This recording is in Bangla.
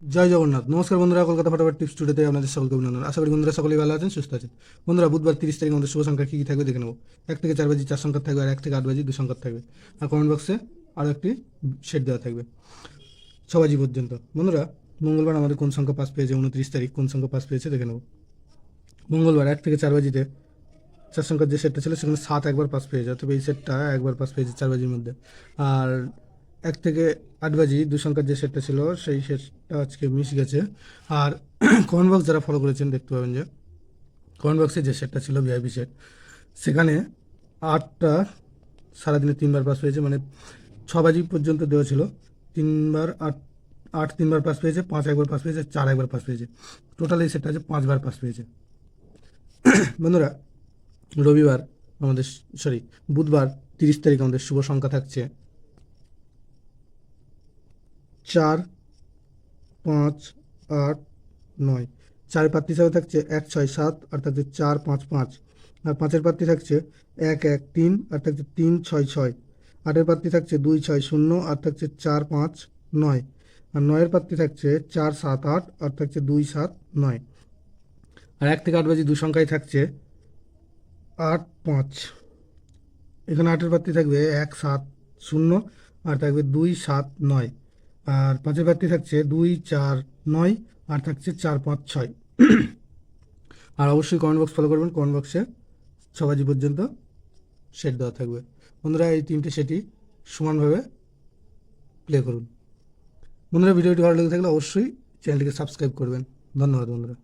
জয় জগন্নাথ। নমস্কার বন্ধুরা, কলকাতা ফটাফট টিপস টুডেতে আপনাদের সকলকে অভিনন্দন। আশা করি বন্ধুরা সকলেই ভালো আছেন, সুস্থ আছেন। বন্ধুরা, বুধবার 30 তারিখ আমাদের শুভ সংখ্যা কী কী থাকবে দেখে নেব। 1 থেকে 4 বাজি 4 সংখ্যা থাকবে, আর 1 থেকে 8 বাজি 2 সংখ্যা থাকবে। আর কমেন্ট বক্সে আরও একটি সেট দেওয়া থাকবে 6 বাজি পর্যন্ত। বন্ধুরা, মঙ্গলবার আমাদের কোন সংখ্যা পাস পেয়েছে, 29 তারিখ কোন সংখ্যা পাস পেয়েছে দেখে নেব। মঙ্গলবার 1 থেকে 4 বাজিতে 4 সংখ্যার যে সেটটা ছিল সেখানে 7 একবার পাস পেয়েছে, অথবা এই সেটটা একবার পাস পেয়েছে 4 বাজির মধ্যে। আর 1 থেকে 8 বাজি 2 সংখ্যার যে সেটটা ছিল সেই সেটটা আজকে মিস গেছে। আর কমেন্ট বক্স যারা ফলো করেছেন দেখতে পাবেন যে কমেন্ট বক্সে যে সেটটা ছিল ভিআইপি সেট, সেখানে 8টা সারাদিনে 3বার পাস পেয়েছে, মানে 6 বাজি পর্যন্ত দেওয়া ছিল। 3বার 8, 8 3বার পাস পেয়েছে, 5 একবার পাস পেয়েছে, 4 একবার পাস পেয়েছে। টোটাল এই সেটটা আছে 5বার পাস পেয়েছে। বন্ধুরা, রবিবার আমাদের বুধবার 30 তারিখ আমাদের শুভ সংখ্যা থাকছে 4, 5, 8, 9। 4 প্রার্থী হিসাবে থাকছে 1, 6, 7, আর থাকছে 4, 5, 5। আর 5-এর প্রার্থী থাকছে 1, 1, 3, আর থাকছে 3, 6, 6। 8-এর প্রার্থী থাকছে 2, 6, 0, আর থাকছে 4, 5, 9। আর 9-এর প্রার্থী থাকছে 4, 7, 8, আর থাকছে 2, 7, 9। আর 1 থেকে 8 বাজি 2 সংখ্যায় থাকছে 8, 5। এখানে 8-এর প্রার্থী থাকবে 1, 7, 0, আর থাকবে 2, 7, 9। আর 5-এর প্রার্থী থাকছে 2, 4, 9, আর থাকছে 4, 5, 6। আর অবশ্যই কমেন্ট বক্স ফলো করবেন, কমেন্ট বক্সে 6 বাজি পর্যন্ত সেট দেওয়া থাকবে। বন্ধুরা, এই 3টে সেটই সমানভাবে প্লে করুন। বন্ধুরা, ভিডিওটি ভালো লেগে থাকলে অবশ্যই চ্যানেলটিকে সাবস্ক্রাইব করবেন। ধন্যবাদ বন্ধুরা।